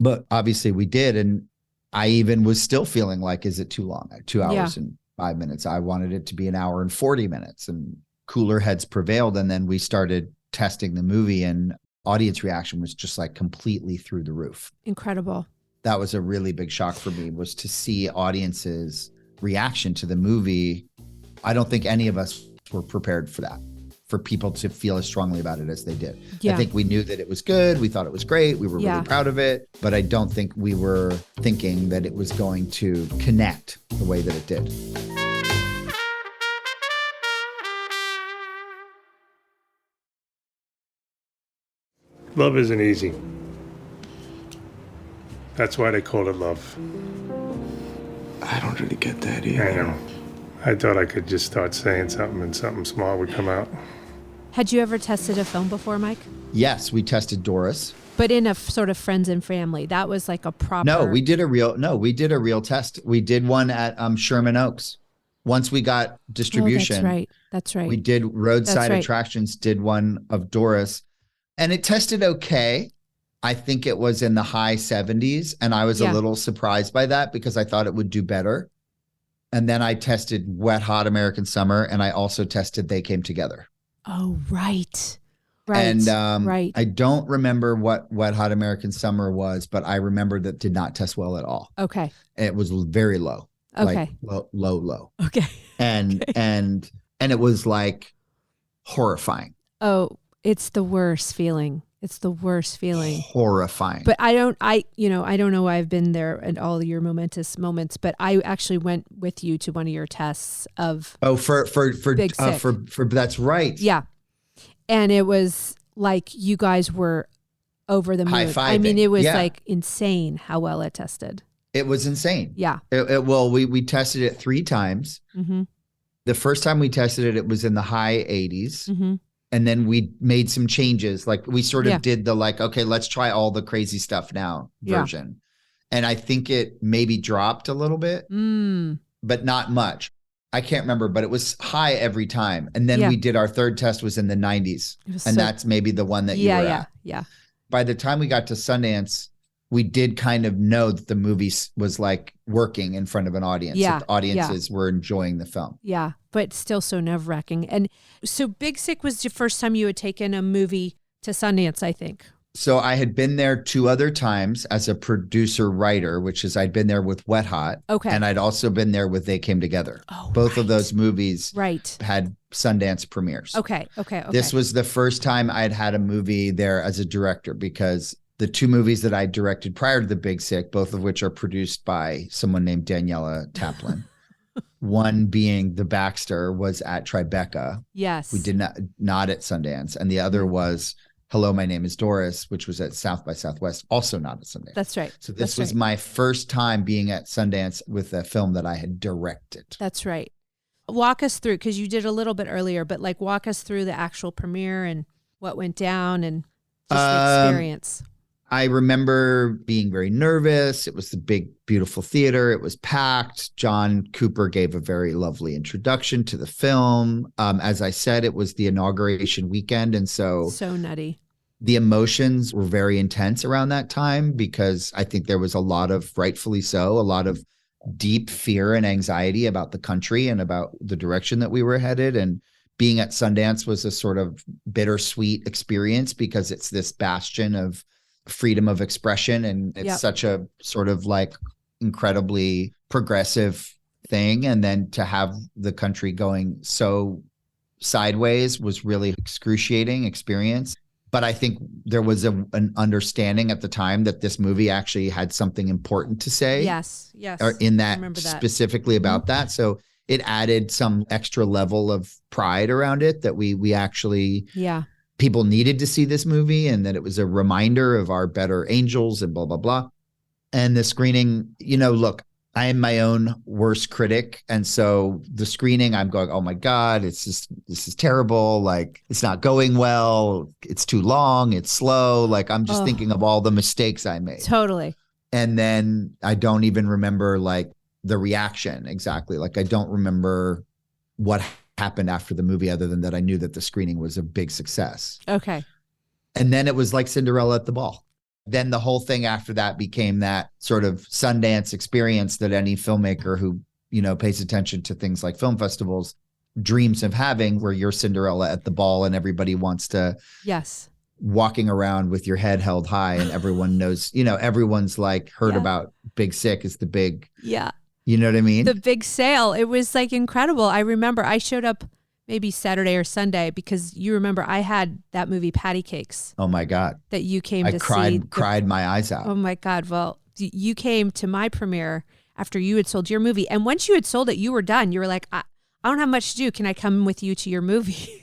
[SPEAKER 4] But obviously we did. And I even was still feeling like, is it too long? 2 hours and 5 minutes. I wanted it to be an hour and 40 minutes, and cooler heads prevailed. And then we started testing the movie and audience reaction was just like completely through the roof.
[SPEAKER 3] Incredible.
[SPEAKER 4] That was a really big shock for me, was to see audiences' reaction to the movie. I don't think any of us were prepared for that, for people to feel as strongly about it as they did. I think we knew that it was good. We thought it was great. We were really proud of it. But I don't think we were thinking that it was going to connect the way that it did.
[SPEAKER 8] Love isn't easy. That's why they call it love.
[SPEAKER 6] I don't really get that either.
[SPEAKER 8] I know. I thought I could just start saying something and something smart would come out.
[SPEAKER 3] Had you ever tested a film before, Mike?
[SPEAKER 4] Yes, we tested Doris.
[SPEAKER 3] But in a sort of friends and family, that was like a proper.
[SPEAKER 4] No, we did a real test. We did one at Sherman Oaks. Once we got distribution.
[SPEAKER 3] Oh, that's right.
[SPEAKER 4] We did Roadside Attractions, did one of Doris, and it tested okay. I think it was in the high 70s, and I was a little surprised by that because I thought it would do better. And then I tested Wet Hot American Summer, and I also tested They Came Together.
[SPEAKER 3] Oh, right.
[SPEAKER 4] And I don't remember what Wet Hot American Summer was, but I remember that did not test well at all.
[SPEAKER 3] Okay.
[SPEAKER 4] It was very low.
[SPEAKER 3] Okay.
[SPEAKER 4] Like low.
[SPEAKER 3] Okay.
[SPEAKER 4] And it was like horrifying.
[SPEAKER 3] Oh, it's the worst feeling. It's the worst feeling.
[SPEAKER 4] Horrifying.
[SPEAKER 3] But I don't know why I've been there at all your momentous moments, but I actually went with you to one of your tests of
[SPEAKER 4] for
[SPEAKER 3] Big Sick.
[SPEAKER 4] for that's right.
[SPEAKER 3] Yeah. And it was like you guys were over the moon.
[SPEAKER 4] High-fiving.
[SPEAKER 3] I mean, it was
[SPEAKER 4] Yeah.
[SPEAKER 3] like insane how well it tested.
[SPEAKER 4] It was insane.
[SPEAKER 3] Yeah.
[SPEAKER 4] Well, we tested it 3 times.
[SPEAKER 3] Mm-hmm.
[SPEAKER 4] The first time we tested it, it was in the high 80s.
[SPEAKER 3] Mm-hmm.
[SPEAKER 4] And then we made some changes. Like we sort of did the like, okay, let's try all the crazy stuff now version. And I think it maybe dropped a little bit, but not much. I can't remember, but it was high every time. And then we did our third test was in the 90s. And that's maybe the one that you were at.
[SPEAKER 3] Yeah.
[SPEAKER 4] By the time we got to Sundance, we did kind of know that the movie was like working in front of an audience.
[SPEAKER 3] Yeah.
[SPEAKER 4] That the audiences were enjoying the film.
[SPEAKER 3] Yeah. But still so nerve-wracking. And so Big Sick was the first time you had taken a movie to Sundance, I think.
[SPEAKER 4] So I had been there 2 other times as a producer writer, which is I'd been there with Wet Hot.
[SPEAKER 3] Okay.
[SPEAKER 4] And I'd also been there with They Came Together.
[SPEAKER 3] Oh,
[SPEAKER 4] Both of those movies
[SPEAKER 3] right.
[SPEAKER 4] had Sundance premieres.
[SPEAKER 3] Okay.
[SPEAKER 4] This was the first time I'd had a movie there as a director, because the 2 movies that I directed prior to The Big Sick, both of which are produced by someone named Daniela Taplin. One being The Baxter was at Tribeca.
[SPEAKER 3] Yes.
[SPEAKER 4] We did not at Sundance. And the other was Hello, My Name is Doris, which was at South by Southwest, also not at Sundance.
[SPEAKER 3] That's right.
[SPEAKER 4] So this was my first time being at Sundance with a film that I had directed.
[SPEAKER 3] That's right. Walk us through, because you did a little bit earlier, but like walk us through the actual premiere and what went down and just the experience.
[SPEAKER 4] I remember being very nervous. It was the big, beautiful theater. It was packed. John Cooper gave a very lovely introduction to the film. As I said, it was the inauguration weekend. And so
[SPEAKER 3] nutty.
[SPEAKER 4] The emotions were very intense around that time, because I think there was a lot of, rightfully so, a lot of deep fear and anxiety about the country and about the direction that we were headed. And being at Sundance was a sort of bittersweet experience, because it's this bastion of freedom of expression. And it's such a sort of like incredibly progressive thing. And then to have the country going so sideways was really excruciating experience. But I think there was an understanding at the time that this movie actually had something important to say.
[SPEAKER 3] Yes.
[SPEAKER 4] Or in that specifically about that. So it added some extra level of pride around it, that we actually people needed to see this movie, and that it was a reminder of our better angels and blah, blah, blah. And the screening, look, I am my own worst critic. And so the screening, I'm going, oh my God, this is terrible. Like, it's not going well. It's too long. It's slow. Like, I'm just thinking of all the mistakes I made.
[SPEAKER 3] Totally.
[SPEAKER 4] And then I don't even remember like the reaction exactly. Like, I don't remember what happened after the movie, other than that I knew that the screening was a big success.
[SPEAKER 3] Okay.
[SPEAKER 4] And then it was like Cinderella at the ball. Then the whole thing after that became that sort of Sundance experience that any filmmaker who, pays attention to things like film festivals dreams of having, where you're Cinderella at the ball and everybody wants to walking around with your head held high, and everyone knows, everyone's like heard about Big Sick is the big, you know what I mean?
[SPEAKER 3] The big sale. It was like incredible. I remember I showed up maybe Saturday or Sunday, because you remember I had that movie Patty Cakes.
[SPEAKER 4] Oh my God.
[SPEAKER 3] That you came to see.
[SPEAKER 4] I cried my eyes out.
[SPEAKER 3] Oh my God. Well, you came to my premiere after you had sold your movie. And once you had sold it, you were done. You were like, I don't have much to do. Can I come with you to your movie?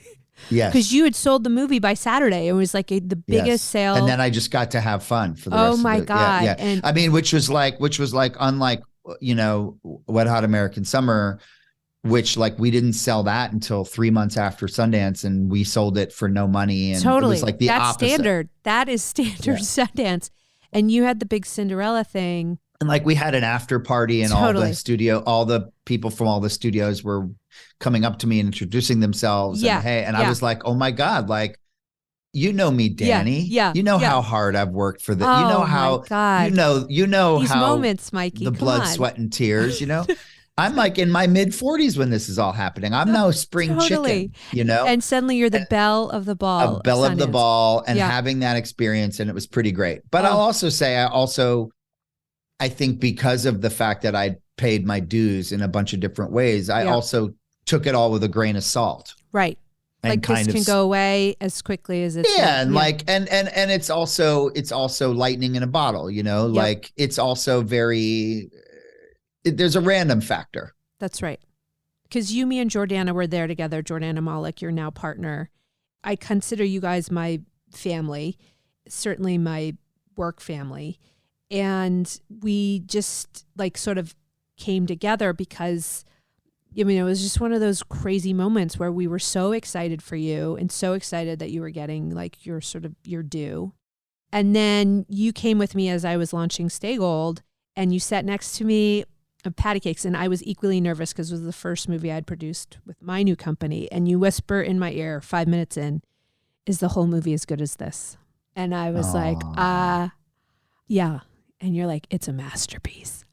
[SPEAKER 4] Yes.
[SPEAKER 3] Because you had sold the movie by Saturday. It was like the biggest sale.
[SPEAKER 4] And then I just got to have fun for the rest of it.
[SPEAKER 3] Oh my God.
[SPEAKER 4] Yeah.
[SPEAKER 3] And
[SPEAKER 4] I mean, which was like unlike, Wet Hot American Summer, which like we didn't sell that until 3 months after Sundance, and we sold it for no money. And
[SPEAKER 3] totally.
[SPEAKER 4] It was like the
[SPEAKER 3] That's
[SPEAKER 4] opposite.
[SPEAKER 3] Standard. That is standard Sundance. And you had the big Cinderella thing.
[SPEAKER 4] And like we had an after party, and all the people from all the studios were coming up to me and introducing themselves. And hey, and I was like, oh my God, like, you know me, Danny. You know how hard I've worked for this.
[SPEAKER 3] Oh,
[SPEAKER 4] you know how,
[SPEAKER 3] my God.
[SPEAKER 4] you know
[SPEAKER 3] These
[SPEAKER 4] how
[SPEAKER 3] moments, Mikey,
[SPEAKER 4] the
[SPEAKER 3] come
[SPEAKER 4] blood,
[SPEAKER 3] on.
[SPEAKER 4] sweat, and tears, I'm like in my mid 40s when this is all happening. I'm no spring chicken,
[SPEAKER 3] And suddenly you're the belle of the ball.
[SPEAKER 4] A belle of the ball, and having that experience, and it was pretty great. But I'll also say, I think because of the fact that I paid my dues in a bunch of different ways, I also took it all with a grain of salt.
[SPEAKER 3] Right.
[SPEAKER 4] And
[SPEAKER 3] like this can go away as quickly as it's
[SPEAKER 4] like and it's also lightning in a bottle, like it's also very there's a random factor.
[SPEAKER 3] That's right. Because you, me, and Jordana were there together. Jordana Malik, your now partner. I consider you guys my family, certainly my work family. And we just like sort of came together because, I mean, it was just one of those crazy moments where we were so excited for you and so excited that you were getting like your sort of your due. And then you came with me as I was launching Stay Gold, and you sat next to me at Patty Cakes, and I was equally nervous because it was the first movie I'd produced with my new company. And you whisper in my ear 5 minutes in, "Is the whole movie as good as this?" And I was like, yeah. And you're like, "It's a masterpiece."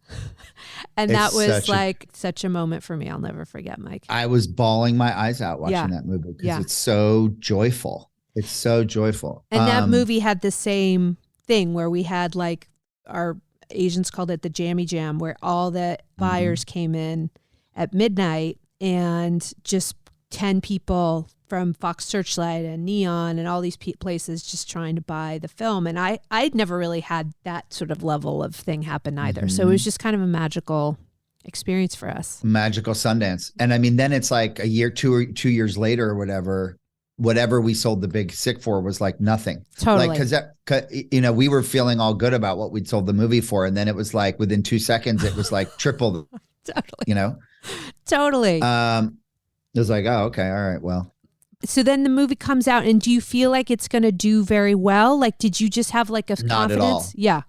[SPEAKER 3] And that was like such a moment for me. I'll never forget, Mike.
[SPEAKER 4] I was bawling my eyes out watching that movie because it's so joyful. It's so joyful.
[SPEAKER 3] And that movie had the same thing where we had like, our agents called it the Jammy Jam, where all the buyers came in at midnight and just 10 people from Fox Searchlight and Neon and all these places just trying to buy the film. And I'd never really had that sort of level of thing happen either. So it was just kind of a magical experience for us.
[SPEAKER 4] Magical Sundance. And I mean, then it's like a year, 2 years later or whatever we sold the Big Sick for was like nothing.
[SPEAKER 3] Totally.
[SPEAKER 4] Like, cause you know, we were feeling all good about what we'd sold the movie for. And then it was like within 2 seconds, it was like triple,
[SPEAKER 3] Totally.
[SPEAKER 4] you know?
[SPEAKER 3] Totally.
[SPEAKER 4] It was like, oh, okay. All right. Well,
[SPEAKER 3] so then the movie comes out, and do you feel like it's going to do very well? Like, did you just have like a confidence?
[SPEAKER 4] Not at all.
[SPEAKER 3] Yeah.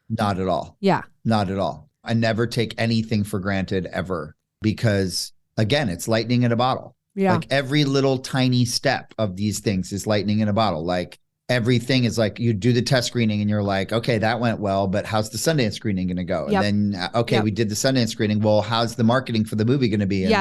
[SPEAKER 4] Not at all.
[SPEAKER 3] Yeah.
[SPEAKER 4] Not at all. I never take anything for granted ever because, again, it's lightning in a bottle.
[SPEAKER 3] Yeah.
[SPEAKER 4] Like every little tiny step of these things is lightning in a bottle. Like everything is like you do the test screening and you're like, okay, that went well, but how's the Sundance screening going to go?
[SPEAKER 3] Yep.
[SPEAKER 4] And then, okay, we did the Sundance screening. Well, how's the marketing for the movie going to be? And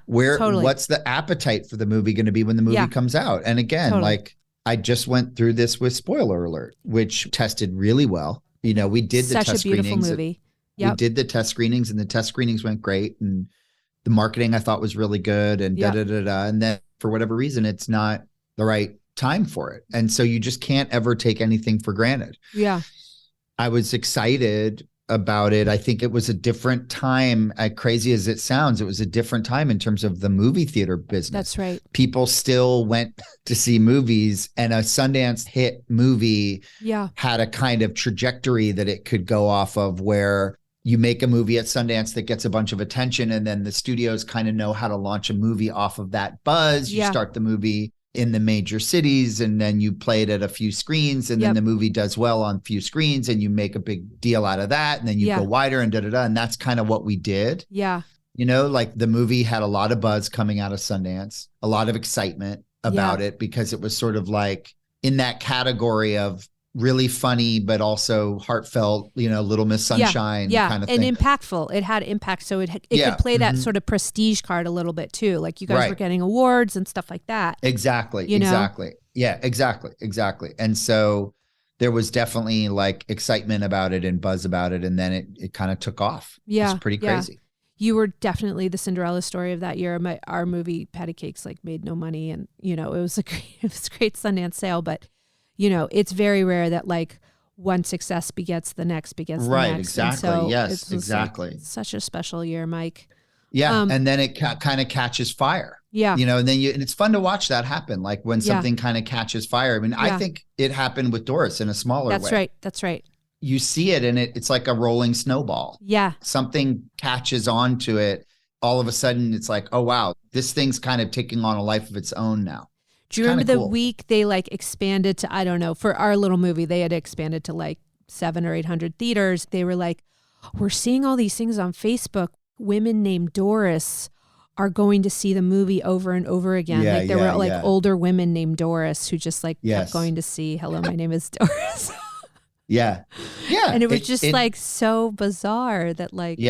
[SPEAKER 4] what's the appetite for the movie going to be when the movie comes out? And again, like I just went through this with Spoiler Alert, which tested really well. You know, we did the test screenings. Such a beautiful movie. Yep. We did the test screenings and the test screenings went great. And the marketing I thought was really good and And then for whatever reason, it's not the right time for it. And so you just can't ever take anything for granted.
[SPEAKER 3] Yeah.
[SPEAKER 4] I was excited about it. I think it was a different time, as crazy as it sounds, it was a different time in terms of the movie theater business.
[SPEAKER 3] That's right.
[SPEAKER 4] People still went to see movies, and a Sundance hit movie had a kind of trajectory that it could go off of, where you make a movie at Sundance that gets a bunch of attention, and then the studios kind of know how to launch a movie off of that buzz. You start the movie in the major cities, and then you play it at a few screens, and then the movie does well on few screens, and you make a big deal out of that, and then you go wider and and that's kind of what we did.
[SPEAKER 3] Yeah.
[SPEAKER 4] You know, like the movie had a lot of buzz coming out of Sundance, a lot of excitement about it, because it was sort of like in that category of really funny, but also heartfelt, you know, Little Miss Sunshine kind of thing.
[SPEAKER 3] And impactful. It had impact. So it could play that sort of prestige card a little bit too. Like you guys were getting awards and stuff like that.
[SPEAKER 4] Exactly.
[SPEAKER 3] You know?
[SPEAKER 4] Exactly. Yeah, exactly. And so there was definitely like excitement about it and buzz about it. And then it kind of took off.
[SPEAKER 3] Yeah.
[SPEAKER 4] It's pretty crazy.
[SPEAKER 3] You were definitely the Cinderella story of that year. Our movie Patty Cakes like made no money, and you know, it was a great Sundance sale, but you know, it's very rare that like one success begets the next, the next.
[SPEAKER 4] Exactly.
[SPEAKER 3] So
[SPEAKER 4] yes, exactly.
[SPEAKER 3] Like such a special year, Mike.
[SPEAKER 4] Yeah. And then it kind of catches fire.
[SPEAKER 3] Yeah.
[SPEAKER 4] You know, and then and it's fun to watch that happen. Like when something kind of catches fire. I mean, I think it happened with Doris in a smaller way.
[SPEAKER 3] That's right.
[SPEAKER 4] You see it, and it's like a rolling snowball.
[SPEAKER 3] Yeah.
[SPEAKER 4] Something catches on to it. All of a sudden it's like, oh, wow, this thing's kind of taking on a life of its own now.
[SPEAKER 3] Do you remember the week they like expanded to, I don't know, for our little movie, they had expanded to like 700 or 800 theaters. They were like, we're seeing all these things on Facebook. Women named Doris are going to see the movie over and over again.
[SPEAKER 4] Yeah,
[SPEAKER 3] like there were like older women named Doris who just like kept going to see, hello, my name is Doris.
[SPEAKER 4] Yeah.
[SPEAKER 3] And it was just like so bizarre that like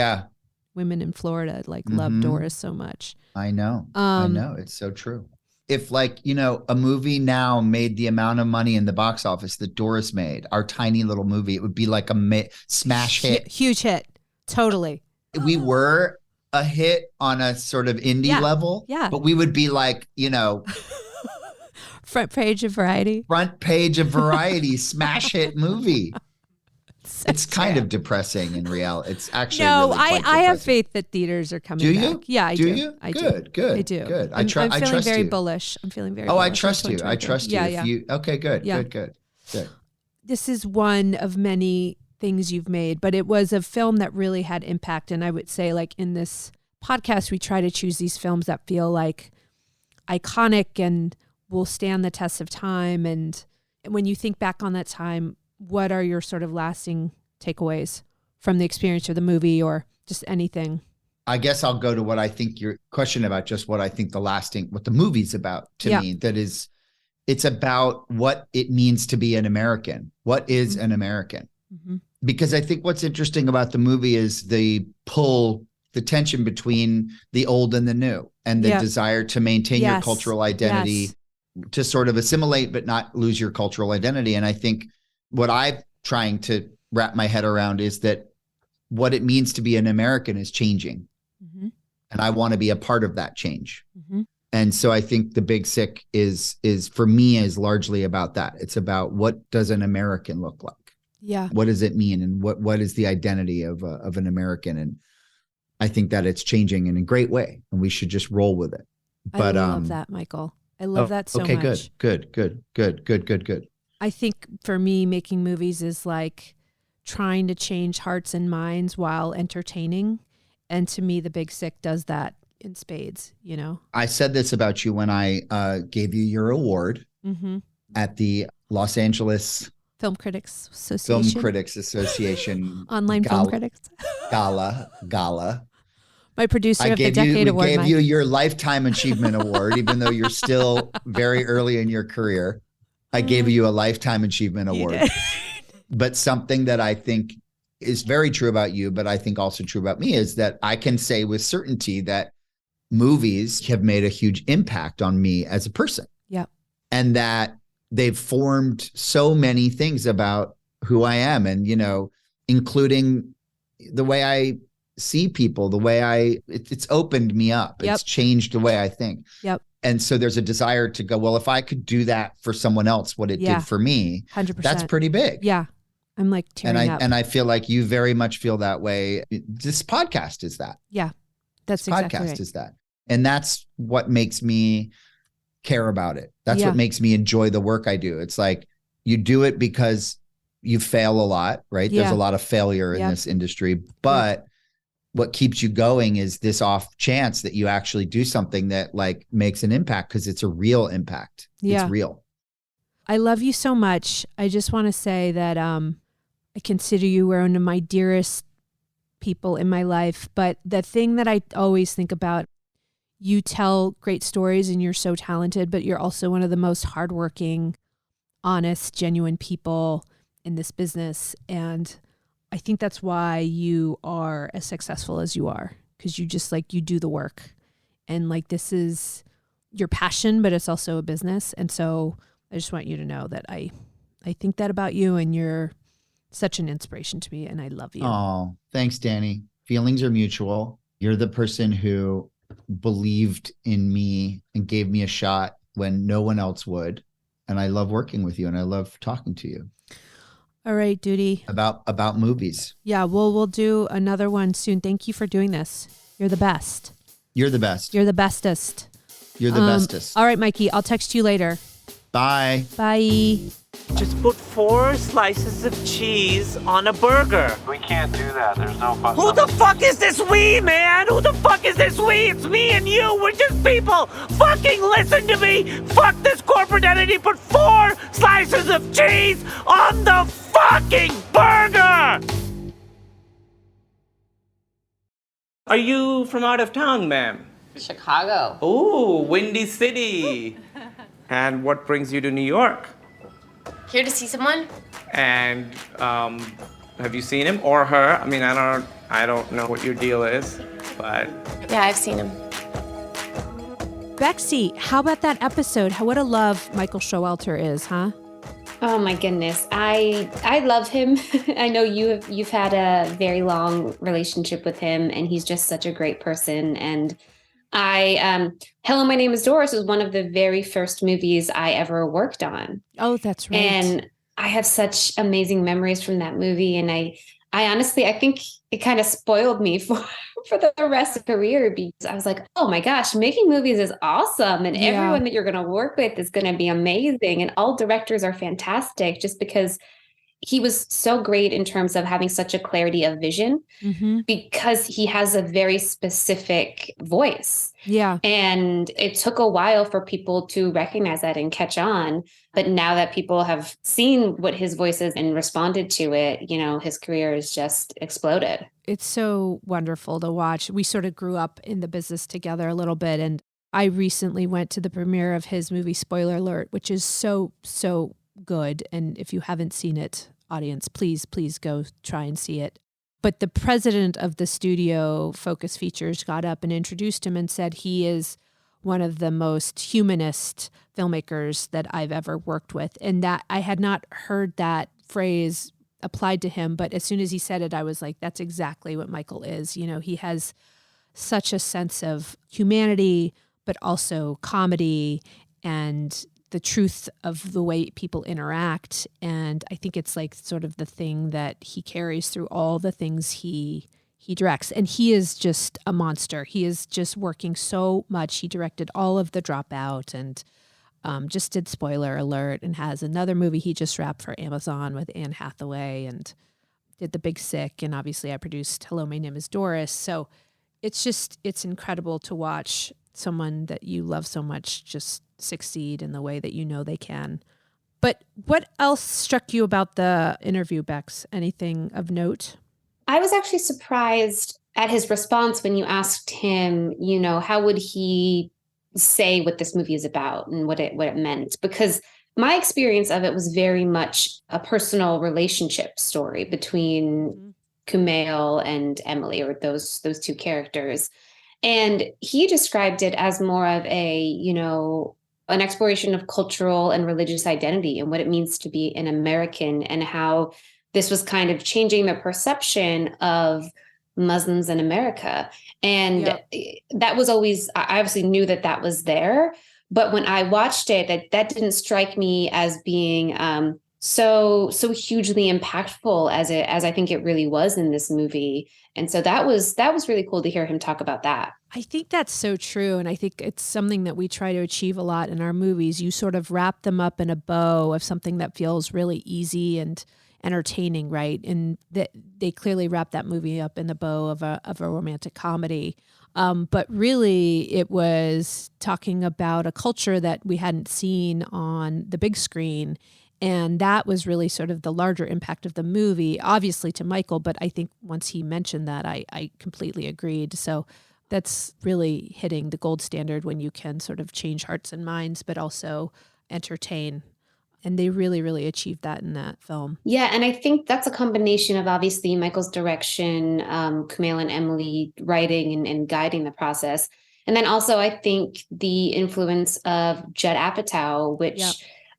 [SPEAKER 3] women in Florida like love Doris so much.
[SPEAKER 4] I know. I know. It's so true. If like, you know, a movie now made the amount of money in the box office that Doris made, our tiny little movie, it would be like a smash hit.
[SPEAKER 3] Huge hit. Totally.
[SPEAKER 4] We were a hit on a sort of indie level.
[SPEAKER 3] Yeah.
[SPEAKER 4] But we would be like, you know,
[SPEAKER 3] front page of Variety,
[SPEAKER 4] smash hit movie. It's kind of depressing in reality. It's actually
[SPEAKER 3] no.
[SPEAKER 4] Really quite
[SPEAKER 3] I have
[SPEAKER 4] depressing.
[SPEAKER 3] faith that theaters are coming
[SPEAKER 4] Do
[SPEAKER 3] back.
[SPEAKER 4] you?
[SPEAKER 3] Yeah, I do.
[SPEAKER 4] Do you?
[SPEAKER 3] I
[SPEAKER 4] Good.
[SPEAKER 3] do. I do.
[SPEAKER 4] Good.
[SPEAKER 3] I'm feeling
[SPEAKER 4] I trust
[SPEAKER 3] very
[SPEAKER 4] you.
[SPEAKER 3] bullish. I'm feeling very.
[SPEAKER 4] Oh,
[SPEAKER 3] bullish
[SPEAKER 4] I trust
[SPEAKER 3] on
[SPEAKER 4] you. I
[SPEAKER 3] 2023.
[SPEAKER 4] trust you.
[SPEAKER 3] Yeah, yeah.
[SPEAKER 4] Okay, good.
[SPEAKER 3] Yeah.
[SPEAKER 4] Good.
[SPEAKER 3] This is one of many things you've made, but it was a film that really had impact. And I would say, like, in this podcast, we try to choose these films that feel like iconic and will stand the test of time. And when you think back on that time, what are your sort of lasting takeaways from the experience or the movie or just anything?
[SPEAKER 4] I guess I'll go to what I think your question about, just what I think what the movie's about to me. That is, it's about what it means to be an American. What is an American? Mm-hmm. Because I think what's interesting about the movie is the tension between the old and the new, and the desire to maintain your cultural identity, to sort of assimilate but not lose your cultural identity. And I think what I'm trying to wrap my head around is that what it means to be an American is changing. Mm-hmm. And I want to be a part of that change. Mm-hmm. And so I think The Big Sick is for me is largely about that. It's about, what does an American look like? Yeah. What does it mean? And what is the identity of an American? And I think that it's changing in a great way, and we should just roll with it. But
[SPEAKER 3] I love that, Michael. I love that so much.
[SPEAKER 4] Okay, good.
[SPEAKER 3] I think for me, making movies is like trying to change hearts and minds while entertaining. And to me, The Big Sick does that in spades, you know?
[SPEAKER 4] I said this about you when I gave you your award at the Los Angeles
[SPEAKER 3] Film Critics Association. Online Film Critics.
[SPEAKER 4] Gala.
[SPEAKER 3] My producer of the Decade Award.
[SPEAKER 4] We gave you your Lifetime Achievement Award, even though you're still very early in your career. I gave you a Lifetime Achievement Award. But something that I think is very true about you, but I think also true about me, is that I can say with certainty that movies have made a huge impact on me as a person. Yeah. And that they've formed so many things about who I am, and, you know, including the way I see people, the way it's opened me up. It's changed the way I think. Yep. And so there's a desire to go, well, if I could do that for someone else, what it did for me, 100%. That's pretty big.
[SPEAKER 3] Yeah. I'm like tearing up.
[SPEAKER 4] And I feel like you very much feel that way. This podcast is that.
[SPEAKER 3] Yeah. That's
[SPEAKER 4] this
[SPEAKER 3] exactly
[SPEAKER 4] podcast
[SPEAKER 3] right.
[SPEAKER 4] is that. And that's what makes me care about it. That's what makes me enjoy the work I do. It's like, you do it because you fail a lot, right? There's a lot of failure in this industry, but what keeps you going is this off chance that you actually do something that like makes an impact, because it's a real impact. It's real.
[SPEAKER 3] I love you so much. I just want to say that I consider you one of my dearest people in my life. But the thing that I always think about, you tell great stories and you're so talented, but you're also one of the most hardworking, honest, genuine people in this business. And I think that's why you are as successful as you are, because you just like, you do the work, and like, this is your passion, but it's also a business. And so I just want you to know that I think that about you, and you're such an inspiration to me, and I love you.
[SPEAKER 4] Oh, thanks, Danny. Feelings are mutual. You're the person who believed in me and gave me a shot when no one else would. And I love working with you, and I love talking to you.
[SPEAKER 3] All right, Duty.
[SPEAKER 4] About movies.
[SPEAKER 3] Yeah, well, we'll do another one soon. Thank you for doing this. You're the best.
[SPEAKER 4] You're the best.
[SPEAKER 3] You're the bestest.
[SPEAKER 4] You're the bestest.
[SPEAKER 3] All right, Mikey, I'll text you later.
[SPEAKER 4] Bye.
[SPEAKER 3] Bye.
[SPEAKER 9] Just put 4 slices of cheese on a burger.
[SPEAKER 10] We can't do that. There's no fun.
[SPEAKER 9] Who the fuck is this we, man? Who the fuck is this we? It's me and you. We're just people. Fucking listen to me. Fuck this corporate entity. Put 4 slices of cheese on the fucking burger. Are you from out of town, ma'am?
[SPEAKER 11] Chicago.
[SPEAKER 9] Ooh, Windy City. And what brings you to New York?
[SPEAKER 11] Here to see someone?
[SPEAKER 9] And have you seen him or her? I mean, I don't know what your deal is, but
[SPEAKER 11] yeah, I've seen him.
[SPEAKER 3] Bexy, how about that episode? What a love Michael Showalter is, huh?
[SPEAKER 2] Oh my goodness, I love him. I know you've had a very long relationship with him, and he's just such a great person. And Hello, My Name is Doris was one of the very first movies I ever worked on.
[SPEAKER 3] Oh, that's right.
[SPEAKER 2] And I have such amazing memories from that movie. And I honestly, I think it kind of spoiled me for the rest of the career because I was like, oh my gosh, making movies is awesome. And everyone that you're going to work with is going to be amazing. And all directors are fantastic just because he was so great in terms of having such a clarity of vision because he has a very specific voice.
[SPEAKER 3] Yeah.
[SPEAKER 2] And it took a while for people to recognize that and catch on. But now that people have seen what his voice is and responded to it, you know, his career has just exploded.
[SPEAKER 3] It's so wonderful to watch. We sort of grew up in the business together a little bit. And I recently went to the premiere of his movie, Spoiler Alert, which is so good. And if you haven't seen it, audience, please go try and see it. But the president of the studio, Focus Features, got up and introduced him and said he is one of the most humanist filmmakers that I've ever worked with. And that I had not heard that phrase applied to him. But as soon as he said it, I was like, that's exactly what Michael is. You know, he has such a sense of humanity, but also comedy and the truth of the way people interact. And I think it's like sort of the thing that he carries through all the things he directs. And he is just a monster. He is just working so much. He directed all of The Dropout and just did Spoiler Alert and has another movie he just wrapped for Amazon with Anne Hathaway and did The Big Sick. And obviously I produced Hello, My Name is Doris. So it's incredible to watch someone that you love so much just succeed in the way that you know they can. But what else struck you about the interview, Bex? Anything of note?
[SPEAKER 2] I was actually surprised at his response when you asked him, you know, how would he say what this movie is about and what it meant? Because my experience of it was very much a personal relationship story between Kumail and Emily, or those two characters. And he described it as more of a, you know, an exploration of cultural and religious identity and what it means to be an American and how this was kind of changing the perception of Muslims in America. And that was always, I obviously knew that was there. But when I watched it, that didn't strike me as being so hugely impactful as I think it really was in this movie. And so that was really cool to hear him talk about that.
[SPEAKER 3] I think that's so true. And I think it's something that we try to achieve a lot in our movies. You sort of wrap them up in a bow of something that feels really easy and entertaining, right? And they clearly wrapped that movie up in the bow of a romantic comedy. But really, it was talking about a culture that we hadn't seen on the big screen. And that was really sort of the larger impact of the movie, obviously to Michael. But I think once he mentioned that, I completely agreed. So that's really hitting the gold standard when you can sort of change hearts and minds, but also entertain. And they really, really achieved that in that film.
[SPEAKER 2] Yeah, and I think that's a combination of obviously Michael's direction, Kumail and Emily writing and guiding the process. And then also I think the influence of Judd Apatow, which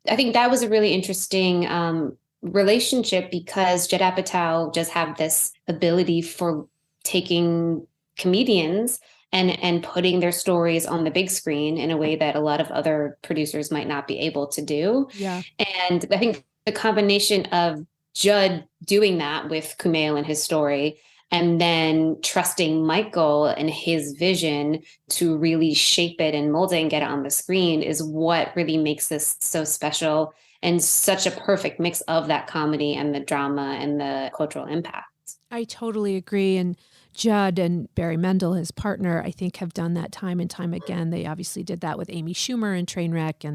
[SPEAKER 2] I think that was a really interesting relationship because Judd Apatow does have this ability for taking comedians and putting their stories on the big screen in a way that a lot of other producers might not be able to do.
[SPEAKER 3] Yeah.
[SPEAKER 2] And I think the combination of Judd doing that with Kumail and his story, and then trusting Michael and his vision to really shape it and mold it and get it on the screen is what really makes this so special and such a perfect mix of that comedy and the drama and the cultural impact.
[SPEAKER 3] I totally agree. And Judd and Barry Mendel, his partner, I think have done that time and time again. They obviously did that with Amy Schumer in Trainwreck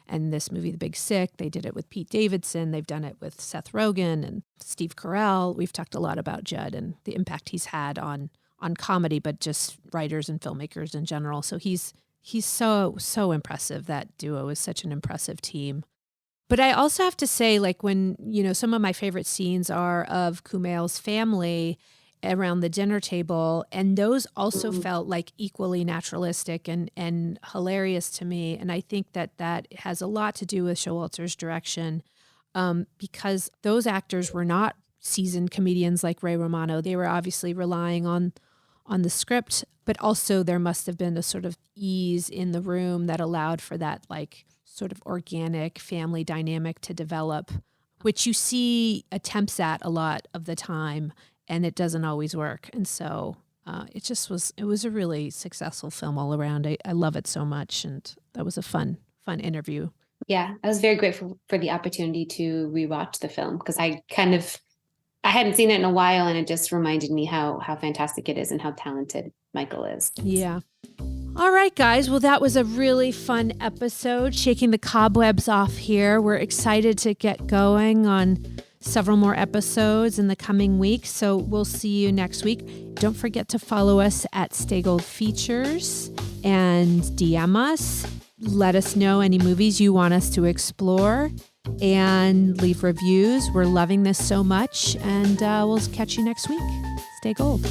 [SPEAKER 3] and this movie, The Big Sick. They did it with Pete Davidson. They've done it with Seth Rogen and Steve Carell. We've talked a lot about Judd and the impact he's had on comedy, but just writers and filmmakers in general. So he's so impressive. That duo is such an impressive team. But I also have to say, like when, you know, some of my favorite scenes are of Kumail's family around the dinner table, and those also felt like equally naturalistic and hilarious to me. And I think that has a lot to do with Showalter's direction, because those actors were not seasoned comedians like Ray Romano. They were obviously relying on the script, but also there must have been a sort of ease in the room that allowed for that like sort of organic family dynamic to develop which you see attempts at a lot of the time, and it doesn't always work. And so it was a really successful film all around. I love it so much, and that was a fun interview.
[SPEAKER 2] Yeah, I was very grateful for the opportunity to rewatch the film because I hadn't seen it in a while, and it just reminded me how fantastic it is and how talented Michael is.
[SPEAKER 3] Yeah. All right, guys. Well, that was a really fun episode, shaking the cobwebs off here. We're excited to get going on several more episodes in the coming weeks, so we'll see you next week. Don't forget to follow us at Stay Gold Features and DM us. Let us know any movies you want us to explore and leave reviews. We're loving this so much, and we'll catch you next week. Stay gold.